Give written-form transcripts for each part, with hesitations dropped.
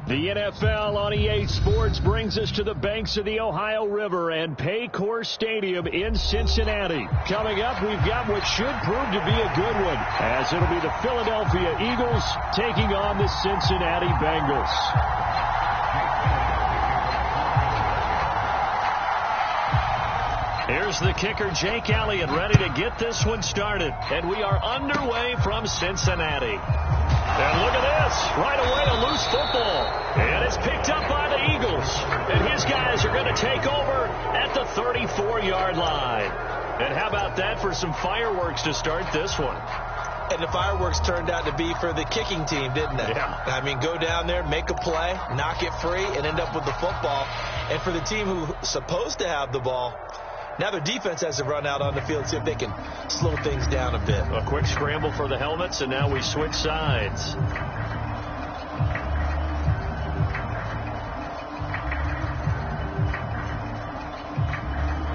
The NFL on EA Sports brings us to the banks of the Ohio River and Paycor Stadium in Cincinnati. Coming up, we've got what should prove to be a good one, as it'll be the Philadelphia Eagles taking on the Cincinnati Bengals. Here's the kicker, Jake Elliott, ready to get this one started. And we are underway from Cincinnati. And look at this. Right away, a loose football. And it's picked up by the Eagles. And his guys are going to take over at the 34-yard line. And how about that for some fireworks to start this one? And the fireworks turned out to be for the kicking team, didn't they? Yeah. I mean, go down there, make a play, knock it free, and end up with the football. And for the team who's supposed to have the ball, now their defense has to run out on the field, see if they can slow things down a bit. A quick scramble for the helmets, and now we switch sides.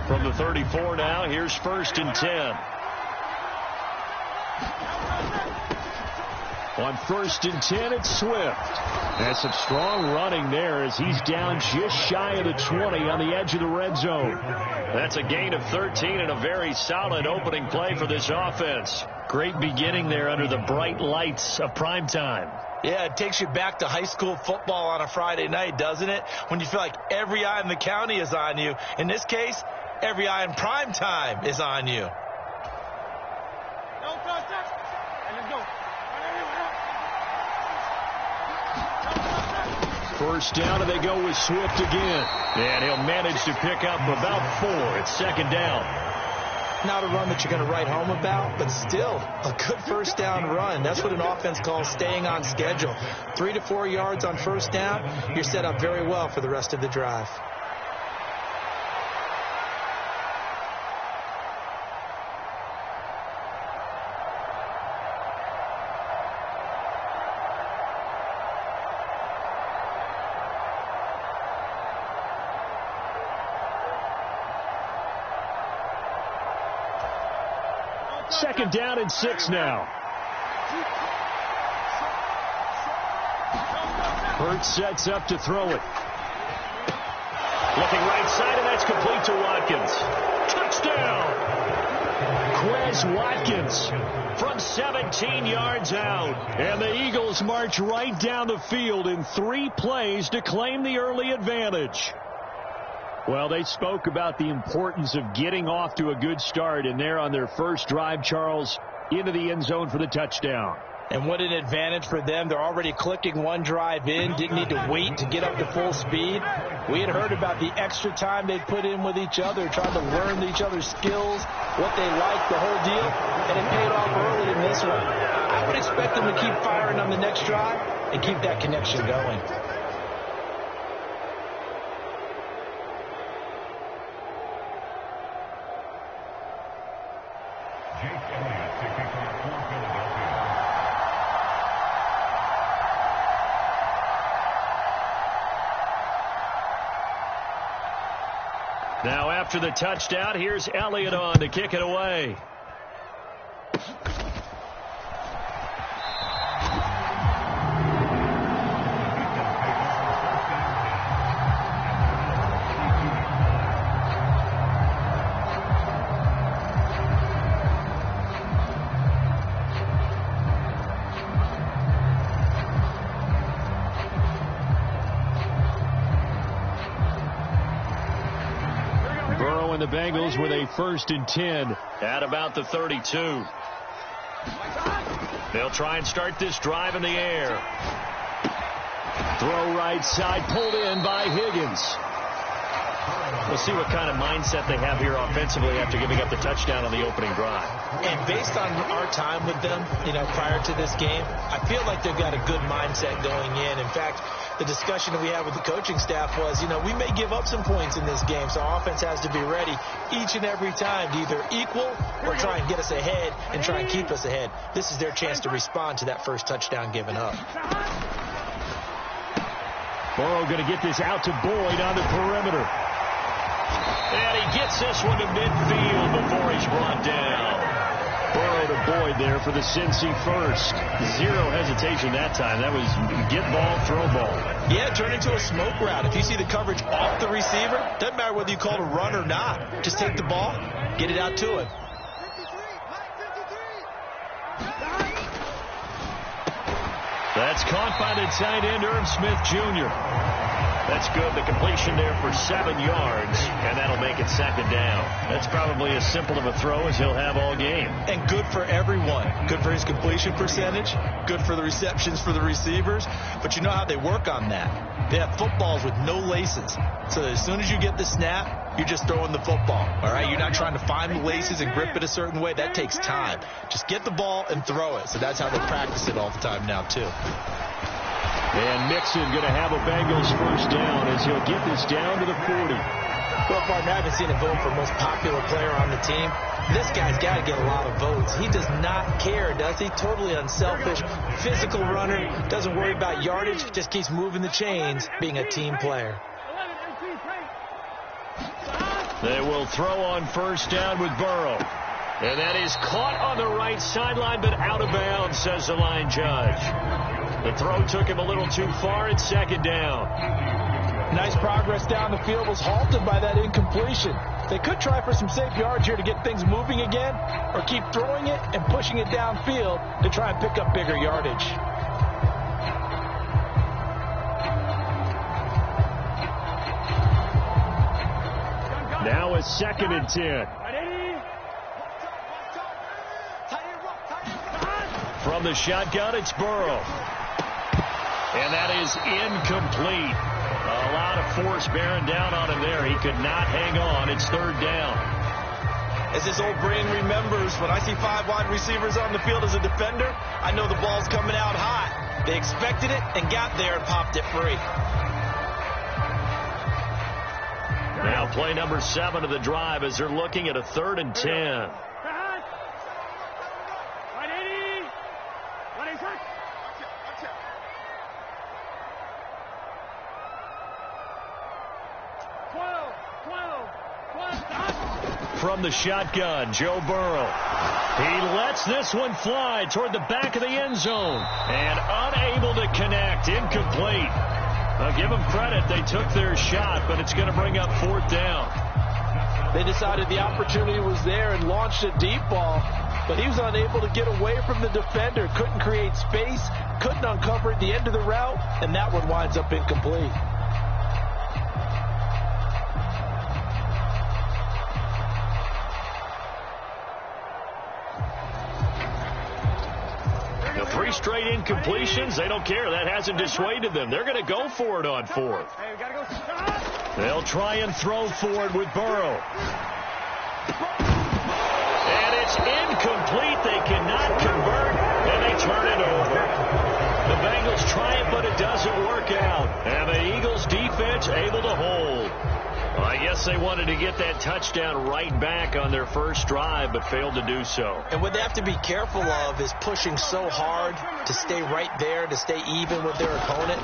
From the 34 now, here's 1st and 10. On 1st and 10, it's Swift. That's some strong running there as he's down just shy of the 20 on the edge of the red zone. That's a gain of 13 and a very solid opening play for this offense. Great beginning there under the bright lights of primetime. Yeah, it takes you back to high school football on a Friday night, doesn't it? When you feel like every eye in the county is on you. In this case, every eye in primetime is on you. First down, and they go with Swift again. And he'll manage to pick up about 4. It's 2nd down. Not a run that you're going to write home about, but still a good first down run. That's what an offense calls staying on schedule. 3 to 4 yards on first down, you're set up very well for the rest of the drive. Second down and 6 now. Hurts sets up to throw it. Looking right side, and that's complete to Watkins. Touchdown! Quez Watkins from 17 yards out. And the Eagles march right down the field in 3 plays to claim the early advantage. Well, they spoke about the importance of getting off to a good start, and they're on their first drive, Charles, into the end zone for the touchdown. And what an advantage for them. They're already clicking one drive in, didn't need to wait to get up to full speed. We had heard about the extra time they put in with each other, trying to learn each other's skills, what they like, the whole deal, and it paid off early in this one. I would expect them to keep firing on the next drive and keep that connection going. Now after the touchdown, here's Elliott on to kick it away. And the Bengals with a 1st and 10 at about the 32. They'll try and start this drive in the air. Throw right side, pulled in by Higgins. We'll see what kind of mindset they have here offensively after giving up the touchdown on the opening drive. And based on our time with them, prior to this game, I feel like they've got a good mindset going in. In fact, the discussion that we had with the coaching staff was, we may give up some points in this game, so our offense has to be ready each and every time to either equal or try and get us ahead and try and keep us ahead. This is their chance to respond to that first touchdown given up. Burrow going to get this out to Boyd on the perimeter. And he gets this one to midfield before he's brought down. Burrow to Boyd there for the Cincy first. Zero hesitation that time. That was get ball, throw ball. Yeah, turn into a smoke route. If you see the coverage off the receiver, doesn't matter whether you call it a run or not. Just take the ball, get it out to him. That's caught by the tight end, Irv Smith Jr. That's good. The completion there for 7 yards, and that'll make it second down. That's probably as simple of a throw as he'll have all game. And good for everyone. Good for his completion percentage. Good for the receptions for the receivers. But you know how they work on that. They have footballs with no laces. So as soon as you get the snap, you're just throwing the football. All right? You're not trying to find the laces and grip it a certain way. That takes time. Just get the ball and throw it. So that's how they practice it all the time now, too. And Mixon going to have a Bengals first down as he'll get this down to the 40. Well, partner, I haven't seen him vote for most popular player on the team. This guy's got to get a lot of votes. He does not care, does he? Totally unselfish, physical runner, doesn't worry about yardage, just keeps moving the chains, being a team player. They will throw on first down with Burrow. And that is caught on the right sideline, but out of bounds, says the line judge. The throw took him a little too far. It's second down. Nice progress down the field was halted by that incompletion. They could try for some safe yards here to get things moving again, or keep throwing it and pushing it downfield to try and pick up bigger yardage. Now a second and 10. From the shotgun, it's Burrow. And that is incomplete. A lot of force bearing down on him there. He could not hang on. It's third down. As his old brain remembers, when I see 5 wide receivers on the field as a defender, I know the ball's coming out hot. They expected it and got there and popped it free. Now play number 7 of the drive as they're looking at a 3rd and 10. From the shotgun, Joe Burrow. He lets this one fly toward the back of the end zone and unable to connect. Incomplete. I'll give them credit. They took their shot, but it's going to bring up 4th down. They decided the opportunity was there and launched a deep ball, but he was unable to get away from the defender. Couldn't create space, couldn't uncover at the end of the route, and that one winds up incomplete. The 3 straight incompletions, they don't care. That hasn't dissuaded them. They're going to go for it on 4th. They'll try and throw for it with Burrow. And it's incomplete. They cannot convert, and they turn it over. The Bengals try it, but it doesn't work out. And the Eagles defense able to hold. Well, I guess they wanted to get that touchdown right back on their first drive, but failed to do so. And what they have to be careful of is pushing so hard to stay right there, to stay even with their opponent,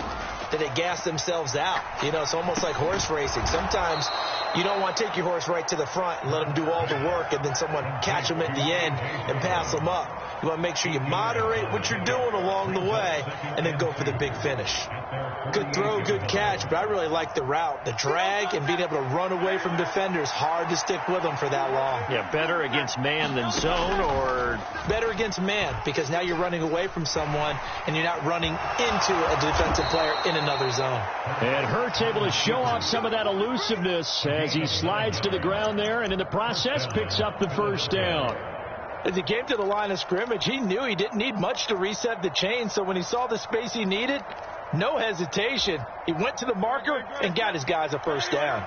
that they gas themselves out. You know, it's almost like horse racing. Sometimes you don't want to take your horse right to the front and let them do all the work and then someone catch them at the end and pass them up. You want to make sure you moderate what you're doing along the way and then go for the big finish. Good throw, good catch, but I really like the route. The drag and being able to run away from defenders, hard to stick with them for that long. Yeah, better against man than zone, or? Better against man, because now you're running away from someone and you're not running into a defensive player in another zone. And Hurts able to show off some of that elusiveness as he slides to the ground there and in the process picks up the first down. As he came to the line of scrimmage, he knew he didn't need much to reset the chain, so when he saw the space he needed, no hesitation. He went to the marker and got his guys a first down.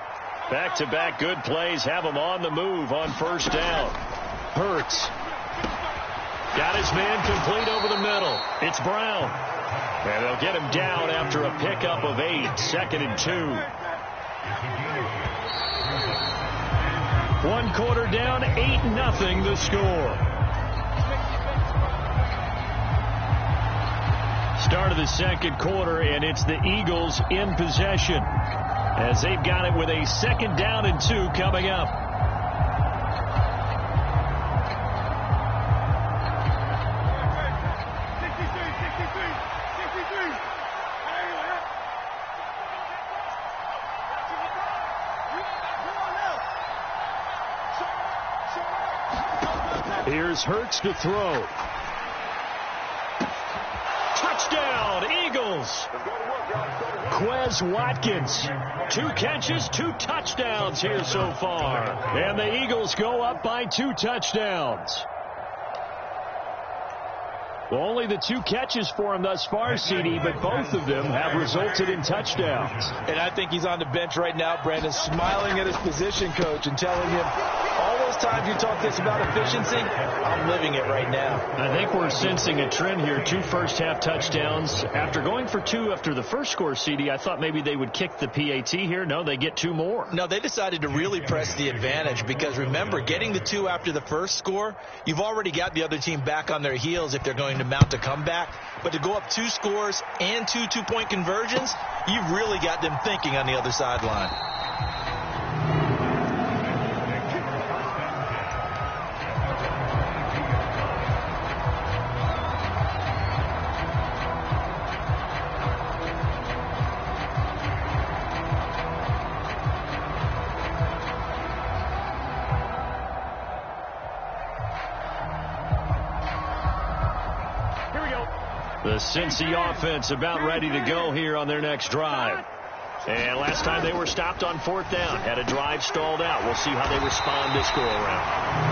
Back-to-back good plays have him on the move on first down. Hurts got his man complete over the middle. It's Brown. And they'll get him down after a pickup of 8, 2nd and 2. 1 quarter down, 8-0 the score. Start of the second quarter, and it's the Eagles in possession as they've got it with a 2nd down and 2 coming up. Here's Hurts to throw. Touchdown, Eagles. Quez Watkins. 2 catches, 2 touchdowns here so far. And the Eagles go up by 2 touchdowns. Well, only the 2 catches for him thus far, CD, but both of them have resulted in touchdowns. And I think he's on the bench right now, Brandon, smiling at his position coach and telling him, all those times you talk this about efficiency, I'm living it right now. I think we're sensing a trend here. 2 first-half touchdowns. After going for 2 after the first score, CD, I thought maybe they would kick the PAT here. No, they get 2 more. No, they decided to really press the advantage because, remember, getting the 2 after the first score, you've already got the other team back on their heels if they're going to mount a comeback. But to go up 2 scores and 2 two-point conversions, you've really got them thinking on the other sideline. The Cincy offense about ready to go here on their next drive. And last time they were stopped on 4th down. Had a drive stalled out. We'll see how they respond this go-around.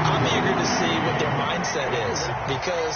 I'm eager to see what their mindset is because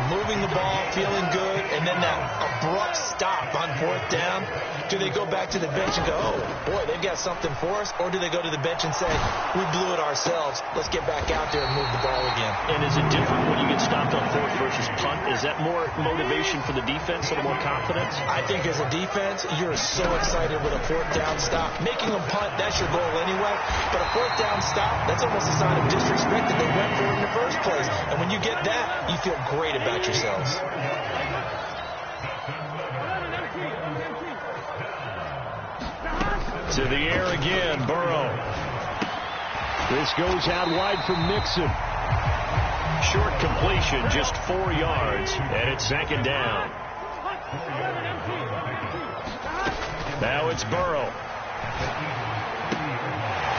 moving the ball, feeling good, and then that abrupt stop on 4th down, do they go back to the bench and go, oh, boy, they've got something for us? Or do they go to the bench and say, we blew it ourselves. Let's get back out there and move the ball again. And is it different when you get stopped on 4th versus punt? Is that more motivation for the defense, a little more confidence? I think as a defense, you're so excited with a 4th down stop. Making them punt, that's your goal anyway. But a 4th down stop, that's almost a sign of disrespect that they went for in the first place. And when you get that, you feel great about yourselves. To the air again, Burrow. This goes out wide from Nixon. Short completion, just 4 yards, and it's 2nd down. Now it's Burrow.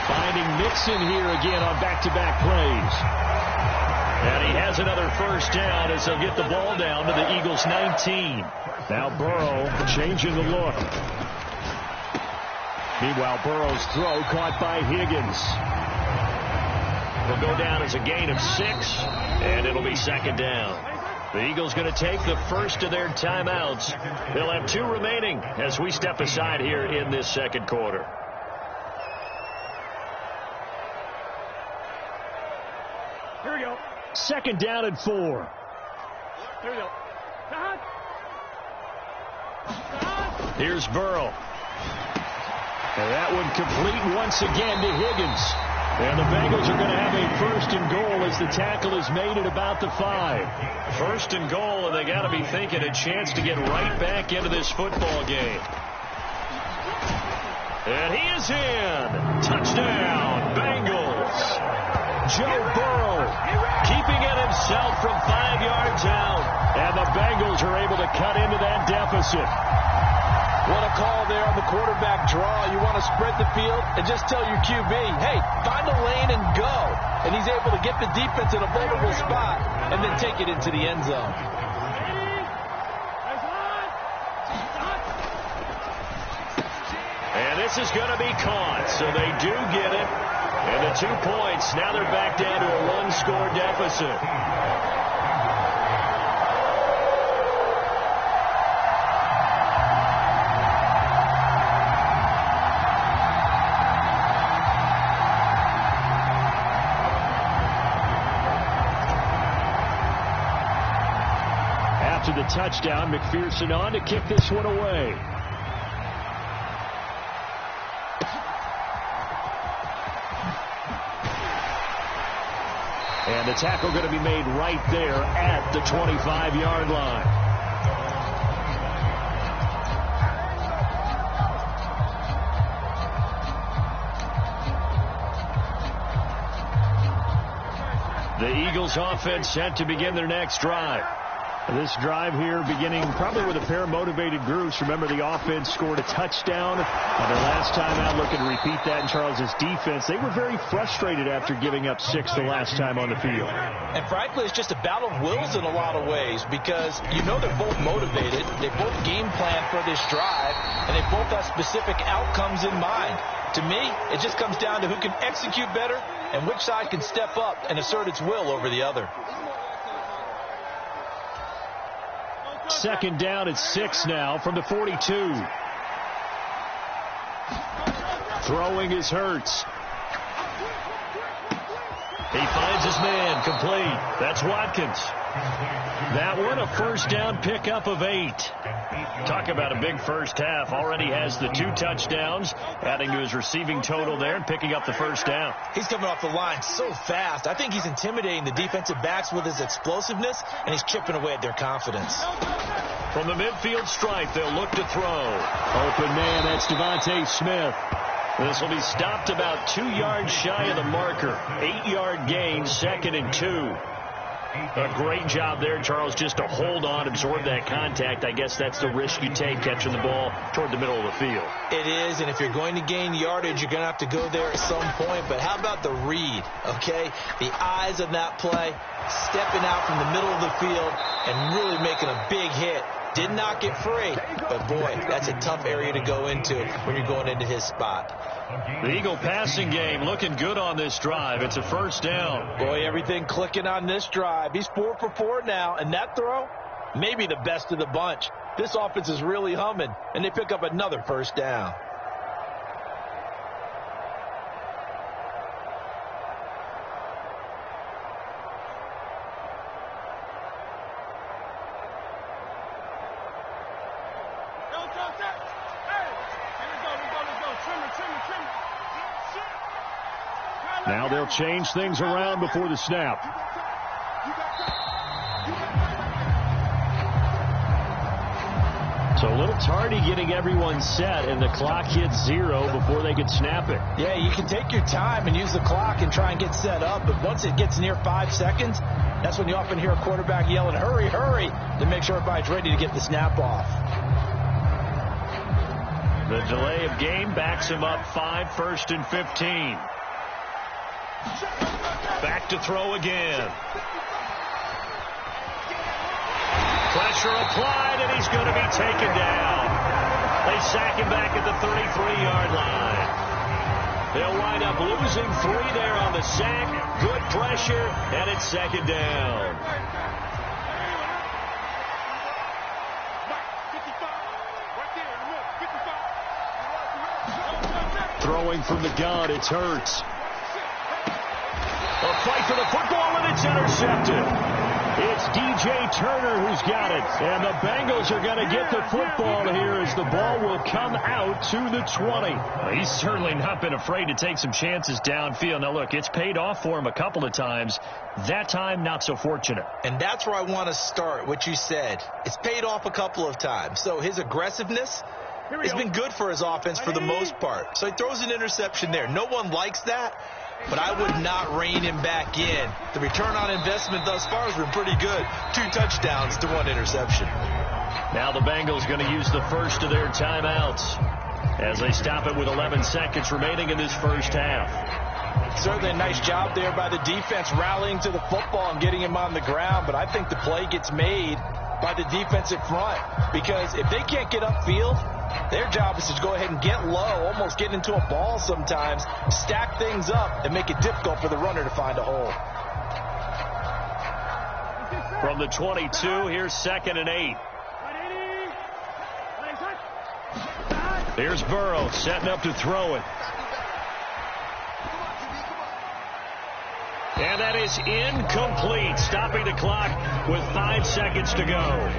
Finding Nixon here again on back-to-back plays. And he has another 1st down as they'll get the ball down to the Eagles' 19. Now Burrow changing the look. Meanwhile, Burrow's throw caught by Higgins. Will go down as a gain of 6, and it'll be 2nd down. The Eagles going to take the first of their timeouts. They'll have 2 remaining as we step aside here in this 2nd quarter. Here we go. 2nd down and 4. Here we go. Here's Burrow. And that one complete once again to Higgins. And the Bengals are going to have a 1st and goal as the tackle is made at about the 5. 1st and goal, and they got to be thinking a chance to get right back into this football game. And he is in. Touchdown, Bengals. Joe Burrow keeping it himself from 5 yards out. And the Bengals are able to cut into that deficit. What a call there on the quarterback draw. You want to spread the field and just tell your QB, hey, find a lane and go. And he's able to get the defense in a vulnerable spot and then take it into the end zone. And this is going to be caught, so they do get it. And the 2 points, now they're back down to a 1-score deficit. After the touchdown, McPherson on to kick this one away. And the tackle going to be made right there at the 25-yard line. The Eagles offense set to begin their next drive. This drive here beginning probably with a pair of motivated groups. Remember, the offense scored a touchdown on their last time out. Looking to repeat that in Charles's defense. They were very frustrated after giving up 6 the last time on the field. And frankly, it's just a battle of wills in a lot of ways because you know they're both motivated. They both game plan for this drive, and they both have specific outcomes in mind. To me, it just comes down to who can execute better and which side can step up and assert its will over the other. Second down at 6 now from the 42. Throwing is Hurts. He finds his man, complete. That's Watkins. That one, a first down pickup of 8. Talk about a big first half. Already has the 2 touchdowns, adding to his receiving total there and picking up the first down. He's coming off the line so fast. I think he's intimidating the defensive backs with his explosiveness, and he's chipping away at their confidence. From the midfield stripe, they'll look to throw. Open man, that's Devontae Smith. This will be stopped about 2 yards shy of the marker. 8-yard gain, 2nd and 2. A great job there, Charles, just to hold on, absorb that contact. I guess that's the risk you take catching the ball toward the middle of the field. It is, and if you're going to gain yardage, you're going to have to go there at some point. But how about the read, okay? The eyes of that play, stepping out from the middle of the field and really making a big hit. Did not get free, but boy, that's a tough area to go into when you're going into his spot. The Eagle passing game looking good on this drive. It's a first down. Boy, everything clicking on this drive. He's 4 for 4 now, and that throw, maybe the best of the bunch. This offense is really humming, and they pick up another first down. Now they'll change things around before the snap. So a little tardy getting everyone set, and the clock hits 0 before they can snap it. Yeah, you can take your time and use the clock and try and get set up, but once it gets near 5 seconds, that's when you often hear a quarterback yelling, hurry, hurry, to make sure everybody's ready to get the snap off. The delay of game backs him up 5, 1st and 15. Back to throw again. Pressure applied, and he's going to be taken down. They sack him back at the 33-yard line. They'll wind up losing 3 there on the sack. Good pressure, and it's 2nd down. Throwing from the gun, it's Hurts. A fight for the football, and it's intercepted. It's DJ Turner who's got it. And the Bengals are going to get the football here as the ball will come out to the 20. He's certainly not been afraid to take some chances downfield. Now, look, it's paid off for him a couple of times. That time, not so fortunate. And that's where I want to start, what you said. It's paid off a couple of times. So his aggressiveness has been good for his offense for the most part. So he throws an interception there. No one likes that. But I would not rein him back in. The return on investment thus far has been pretty good. 2 touchdowns to 1 interception. Now the Bengals going to use the first of their timeouts as they stop it with 11 seconds remaining in this first half. Certainly a nice job there by the defense rallying to the football and getting him on the ground. But I think the play gets made by the defensive front because if they can't get upfield, their job is to go ahead and get low, almost get into a ball sometimes, stack things up, and make it difficult for the runner to find a hole. From the 22, here's 2nd and 8. Here's Burrow setting up to throw it. And that is incomplete, stopping the clock with 5 seconds to go.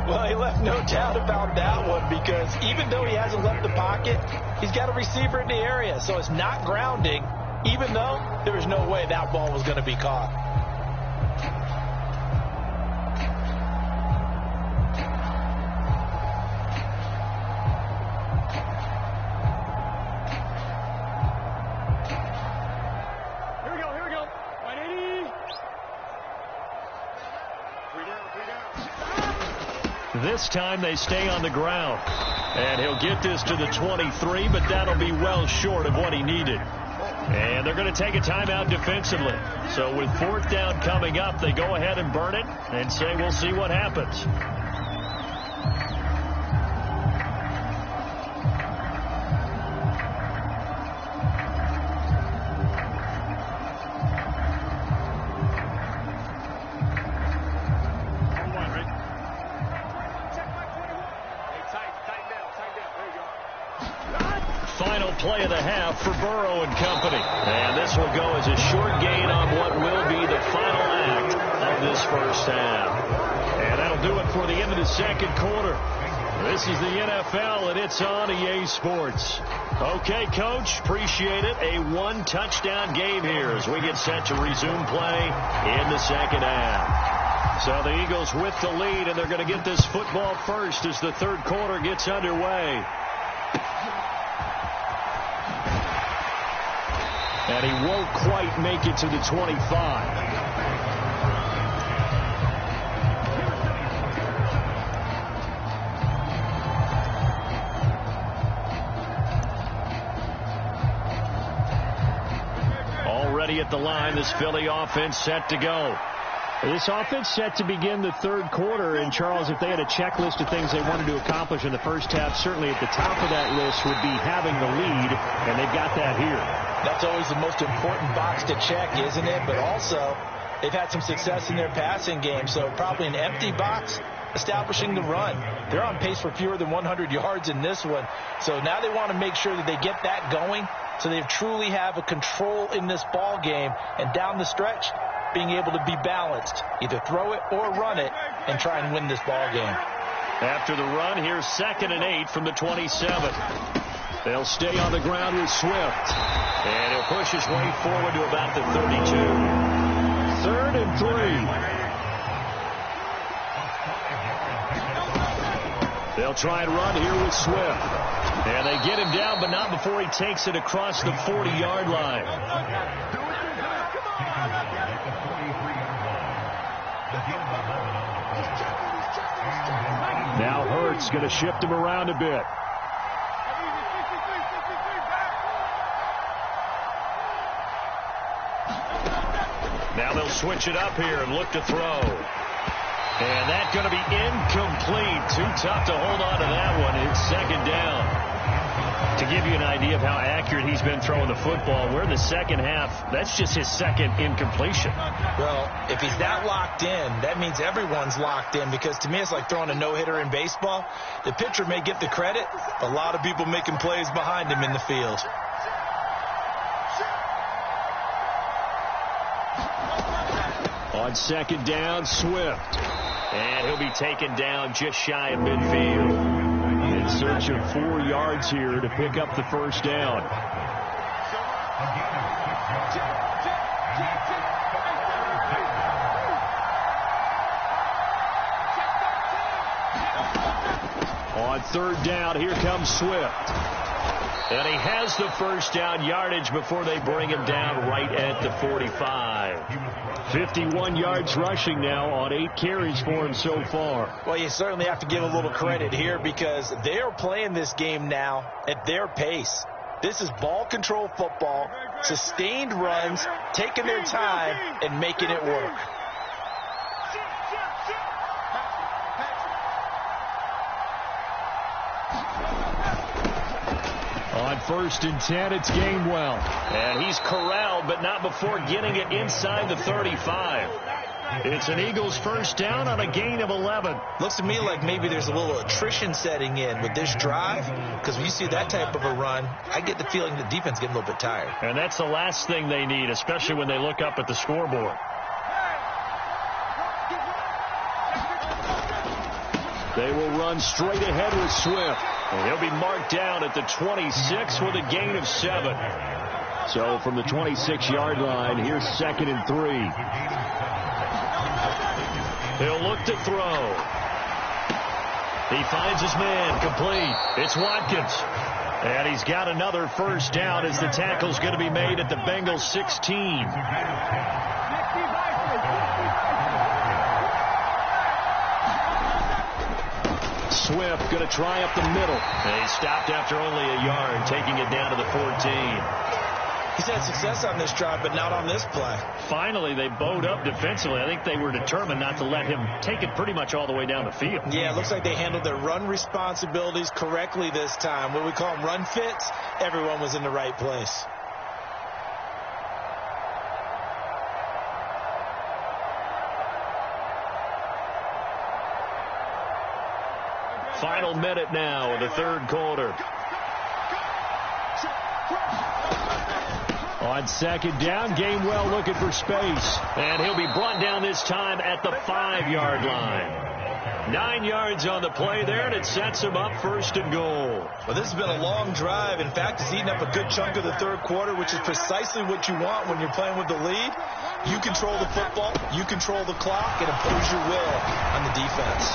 Well, he left no doubt about that one because even though he hasn't left the pocket, he's got a receiver in the area. So it's not grounding, even though there was no way that ball was going to be caught. Here we go. 180. 3 down. This time they stay on the ground. And he'll get this to the 23, but that'll be well short of what he needed. And they're going to take a timeout defensively. So with 4th down coming up, they go ahead and burn it and say we'll see what happens. Final play of the half for Burrow and company. And this will go as a short gain on what will be the final act of this first half. And that'll do it for the end of the second quarter. This is the NFL, and it's on EA Sports. Okay, Coach, appreciate it. A 1-touchdown game here as we get set to resume play in the second half. So the Eagles with the lead, and they're going to get this football first as the third quarter gets underway. And he won't quite make it to the 25. Already at the line, this Philly offense set to go. This offense set to begin the third quarter. And, Charles, if they had a checklist of things they wanted to accomplish in the first half, certainly at the top of that list would be having the lead, and they've got that here. That's always the most important box to check, isn't it? But also, they've had some success in their passing game, so probably an empty box establishing the run. They're on pace for fewer than 100 yards in this one, so now they want to make sure that they get that going so they truly have a control in this ball game, and down the stretch, being able to be balanced, either throw it or run it, and try and win this ball game. After the run, here's 2nd and 8 from the 27. They'll stay on the ground with Swift. And he'll push his way forward to about the 32. 3rd and 3. They'll try and run here with Swift. And they get him down, but not before he takes it across the 40-yard line. Now Hurts going to shift him around a bit. Now they'll switch it up here and look to throw. And that's going to be incomplete. Too tough to hold on to that one. It's 2nd down. To give you an idea of how accurate he's been throwing the football, we're in the second half. That's just his 2nd incompletion. Well, if he's that locked in, that means everyone's locked in, because to me it's like throwing a no-hitter in baseball. The pitcher may get the credit, but a lot of people making plays behind him in the field. On 2nd down, Swift. And he'll be taken down just shy of midfield. In search of 4 yards here to pick up the first down. On 3rd down, here comes Swift. And he has the first down yardage before they bring him down right at the 45. 51 yards rushing now on 8 carries for him so far. Well, you certainly have to give a little credit here, because they are playing this game now at their pace. This is ball control football, sustained runs, taking their time and making it work. On 1st and 10, it's Gainwell. And he's corralled, but not before getting it inside the 35. It's an Eagles first down on a gain of 11. Looks to me like maybe there's a little attrition setting in with this drive, because when you see that type of a run, I get the feeling the defense getting a little bit tired. And that's the last thing they need, especially when they look up at the scoreboard. They will run straight ahead with Swift. And he'll be marked down at the 26 with a gain of 7. So from the 26-yard line, here's 2nd and 3. He'll look to throw. He finds his man, complete. It's Watkins. And he's got another first down as the tackle's going to be made at the Bengals 16. Swift going to try up the middle. They stopped after only a yard, taking it down to the 14. He's had success on this drive, but not on this play. Finally, they bowed up defensively. I think they were determined not to let him take it pretty much all the way down the field. Yeah, it looks like they handled their run responsibilities correctly this time. What we call them run fits, everyone was in the right place. Final minute now of the third quarter. On second down, Gainwell looking for space. And he'll be brought down this time at the 5-yard line. 9 yards on the play there, and it sets him up first and goal. Well, this has been a long drive. In fact, it's eaten up a good chunk of the third quarter, which is precisely what you want when you're playing with the lead. You control the football, you control the clock, and impose your will on the defense.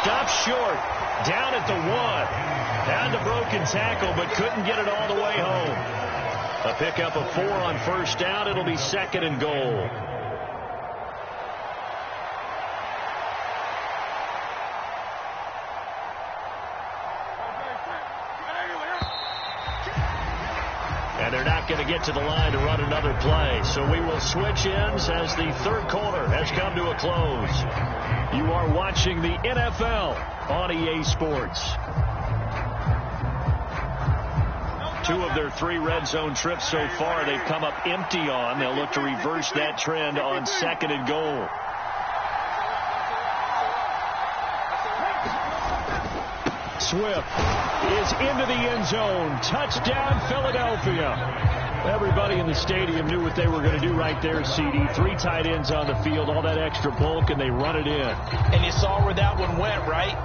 Stopped short, down at the 1. Had the broken tackle, but couldn't get it all the way home. A pickup of 4 on first down. It'll be second and goal. And they're not going to get to the line to run another play. So we will switch ends as the third quarter has come to a close. You are watching the NFL on EA Sports. 2 of their 3 red zone trips so far they've come up empty on. They'll look to reverse that trend on second and goal. Swift is into the end zone. Touchdown, Philadelphia. Everybody in the stadium knew what they were going to do right there, CD. 3 tight ends on the field, all that extra bulk, and they run it in. And you saw where that one went, right?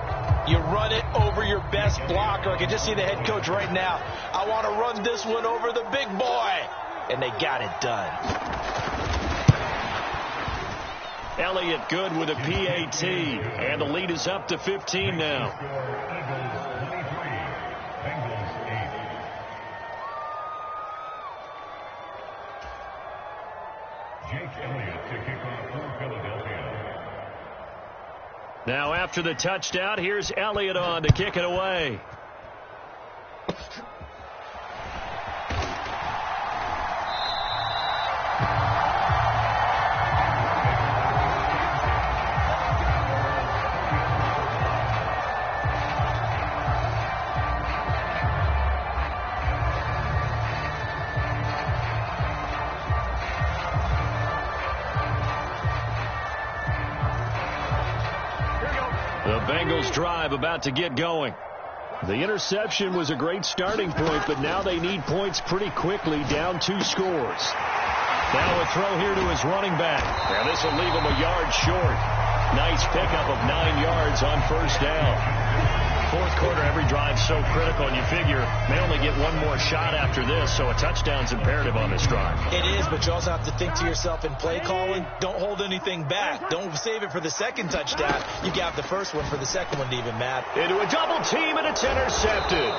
You run it over your best blocker. I can just see the head coach right now. I want to run this one over the big boy. And they got it done. Elliott good with a PAT. And the lead is up to 15 now. Now after the touchdown, here's Elliott on to kick it away. The Bengals drive about to get going. The interception was a great starting point, but now they need points pretty quickly, down 2 scores. Now a throw here to his running back. And this will leave him a yard short. Nice pickup of 9 yards on first down. Fourth quarter, every drive so critical, and you figure they only get 1 more shot after this, so a touchdown's imperative on this drive. It is, but you also have to think to yourself in play calling, don't hold anything back. Don't save it for the second touchdown. You got the first one for the second one to even matter. Into a double team, and it's intercepted.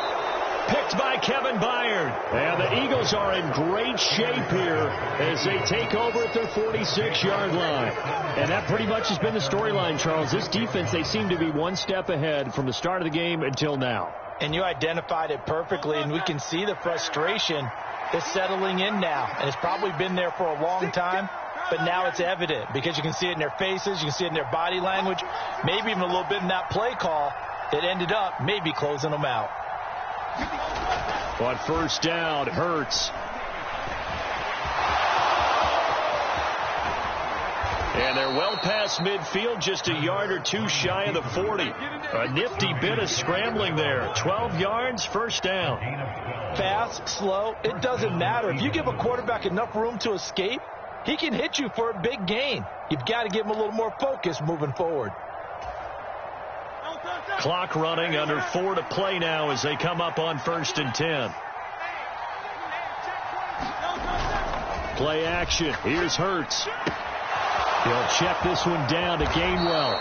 Picked by Kevin Byard. And the Eagles are in great shape here as they take over at their 46-yard line. And that pretty much has been the storyline, Charles. This defense, they seem to be 1 step ahead from the start of the game until now. And you identified it perfectly, and we can see the frustration that's settling in now. And it's probably been there for a long time, but now it's evident because you can see it in their faces, you can see it in their body language, maybe even a little bit in that play call that ended up maybe closing them out. On first down, Hurts. And they're well past midfield, just a yard or 2 shy of the 40. A nifty bit of scrambling there. 12 yards, first down. Fast, slow, it doesn't matter. If you give a quarterback enough room to escape, he can hit you for a big gain. You've got to give him a little more focus moving forward. Clock running, under 4 to play now as they come up on first and 10. Play action. Here's Hurts. He'll check this one down to Gainwell.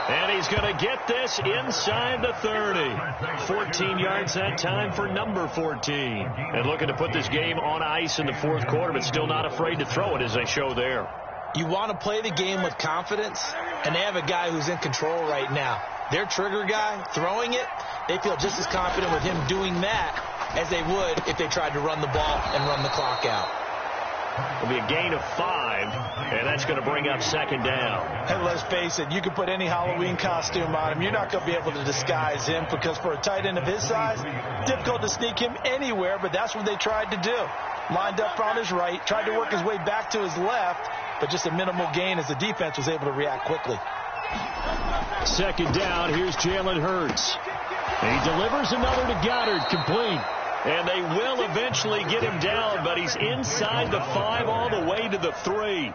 And he's going to get this inside the 30. 14 yards that time for number 14. And looking to put this game on ice in the fourth quarter, but still not afraid to throw it as they show there. You want to play the game with confidence, and they have a guy who's in control right now. their trigger guy throwing it, they feel just as confident with him doing that as they would if they tried to run the ball and run the clock out. It'll be a gain of 5, and that's going to bring up second down. Hey, let's face it, you can put any Halloween costume on him. You're not going to be able to disguise him because for a tight end of his size, difficult to sneak him anywhere, but that's what they tried to do. Lined up on his right, tried to work his way back to his left, but just a minimal gain as the defense was able to react quickly. Second down, here's Jalen Hurts. He delivers another to Goddard, complete. And they will eventually get him down, but he's inside the 5 all the way to the 3.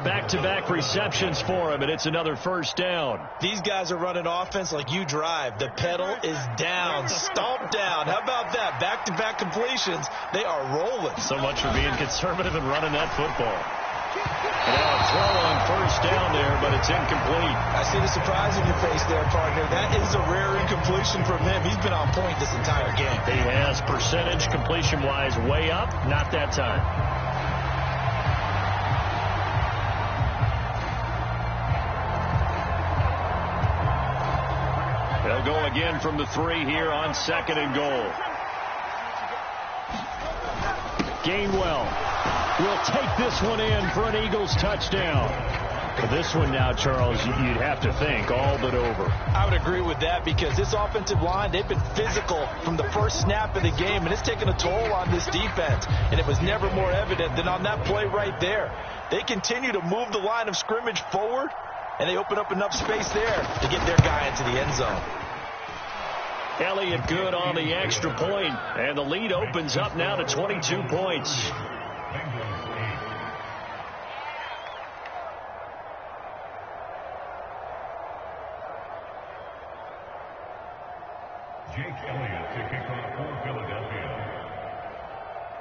Back-to-back receptions for him, and it's another first down. These guys are running offense like you drive. The pedal is down, stomped down. How about that? Back-to-back completions. They are rolling. So much for being conservative and running that football. Now a throw on first down there, but it's incomplete. I see the surprise in your face there, partner. That is a rare incompletion from him. He's been on point this entire game. He has percentage completion-wise way up. Not that time. They'll go again from the 3 here on second and goal. Gainwell will take this one in for an Eagles touchdown. For this one now, Charles, you'd have to think all but over. I would agree with that because this offensive line, they've been physical from the first snap of the game, and it's taken a toll on this defense. And it was never more evident than on that play right there. They continue to move the line of scrimmage forward, and they open up enough space there to get their guy into the end zone. Elliott good on the extra point, and the lead opens up now to 22 points.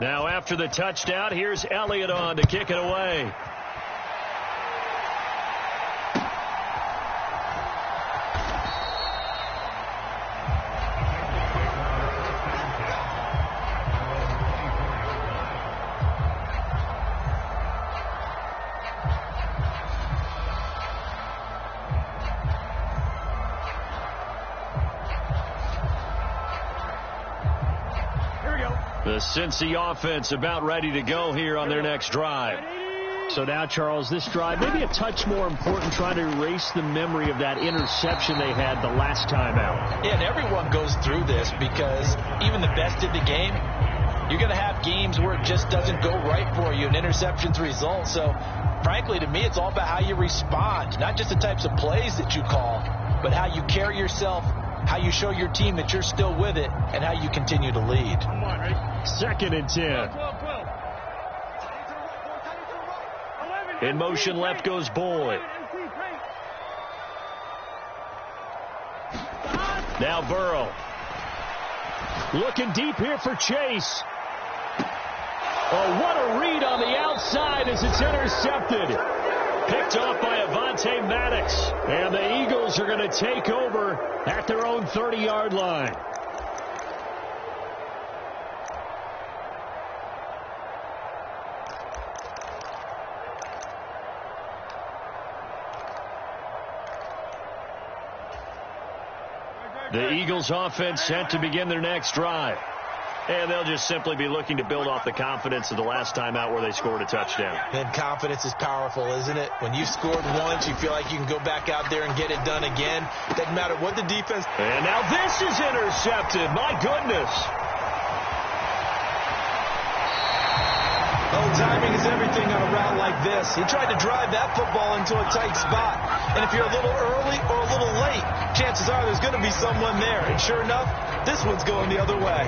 Now after the touchdown, here's Elliott on to kick it away. The Cincy offense about ready to go here on their next drive. So now, Charles, this drive maybe a touch more important, trying to erase the memory of that interception they had the last time out. Yeah, and everyone goes through this because even the best of the game, you're going to have games where it just doesn't go right for you, and interceptions result. So, frankly, to me, it's all about how you respond, not just the types of plays that you call, but how you carry yourself, how you show your team that you're still with it, and how you continue to lead. Second and 10. In motion left goes Boyd. Now Burrow. Looking deep here for Chase. Oh, what a read on the outside as it's intercepted. Picked off by Avonte Maddox. And the Eagles are going to take over at their own 30-yard line. The Eagles offense set to begin their next drive. And they'll just simply be looking to build off the confidence of the last time out where they scored a touchdown. And confidence is powerful, isn't it? When you scored once, you feel like you can go back out there and get it done again. Doesn't matter what the defense... And now this is intercepted. My goodness. Oh, timing is everything on a route like this. He tried to drive that football into a tight spot. And if you're a little early or a little late, chances are there's going to be someone there. And sure enough, this one's going the other way.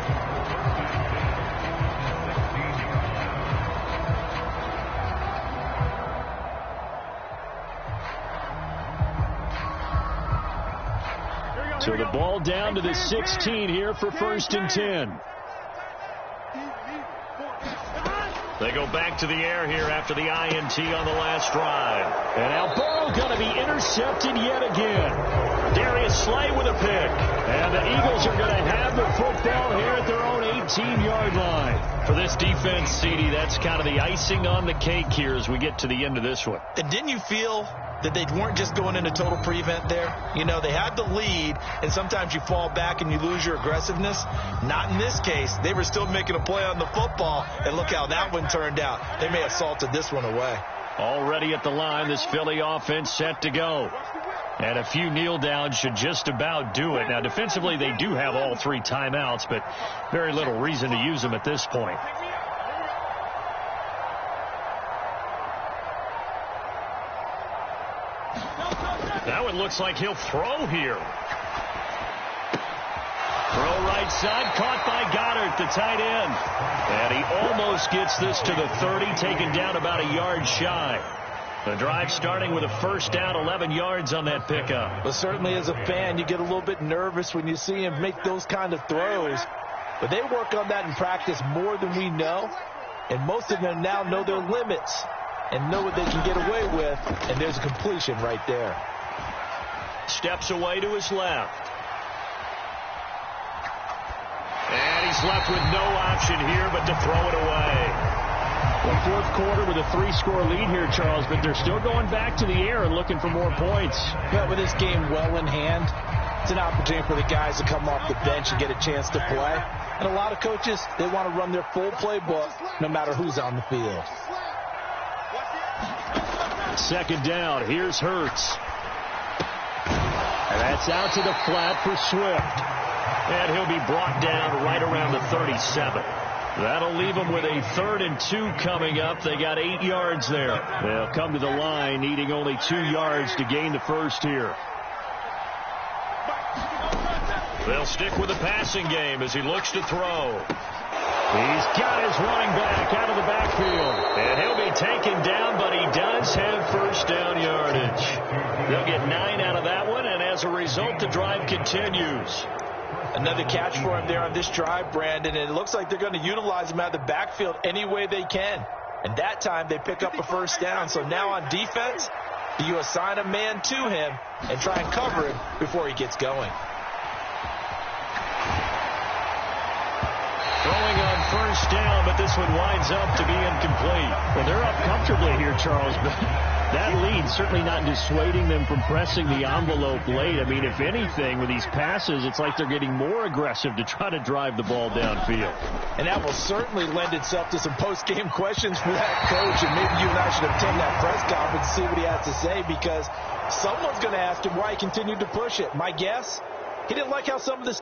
So the ball down to the 16 here for first and 10. They go back to the air here after the INT on the last drive. And now Burrow going to be intercepted yet again. Darius Slay with a pick. And the Eagles are going to have the football here at their own 18-yard line. For this defense, CD, that's kind of the icing on the cake here as we get to the end of this one. And didn't you feel that they weren't just going into total prevent there? You know, they had the lead, and sometimes you fall back and you lose your aggressiveness. Not in this case. They were still making a play on the football, and look how that one turned out. They may have salted this one away. Already at the line, this Philly offense set to go. And a few kneel downs should just about do it. Now, defensively, they do have all 3 timeouts, but very little reason to use them at this point. Now it looks like he'll throw here. Throw right side, caught by Goddard, the tight end. And he almost gets this to the 30, taken down about a yard shy. The drive starting with a first down, 11 yards on that pickup. But certainly as a fan, you get a little bit nervous when you see him make those kind of throws. But they work on that in practice more than we know. And most of them now know their limits and know what they can get away with. And there's a completion right there. Steps away to his left. And he's left with no option here but to throw it away. The fourth quarter with a 3-score lead here, Charles, but they're still going back to the air and looking for more points. Yeah, with this game well in hand, it's an opportunity for the guys to come off the bench and get a chance to play. And a lot of coaches, they want to run their full playbook no matter who's on the field. Second down, here's Hurts. And that's out to the flat for Swift. And he'll be brought down right around the 37. That'll leave them with a 3rd and 2 coming up. They got 8 yards there. They'll come to the line needing only 2 yards to gain the first here. They'll stick with the passing game as he looks to throw. He's got his running back out of the backfield. And he'll be taken down, but he does have first down yardage. They'll get 9 out of that one, and as a result, the drive continues. Another catch for him there on this drive, Brandon, and it looks like they're going to utilize him out of the backfield any way they can. And that time they pick up a first down. So now on defense, do you assign a man to him and try and cover him before he gets going? Throwing on first down, but this one winds up to be incomplete. Well, they're up comfortably here, Charles, but that lead certainly not dissuading them from pressing the envelope late. I mean, if anything, with these passes, it's like they're getting more aggressive to try to drive the ball downfield. And that will certainly lend itself to some post-game questions for that coach, and maybe you and I should attend that press conference and see what he has to say, because someone's going to ask him why he continued to push it. My guess, he didn't like how some of this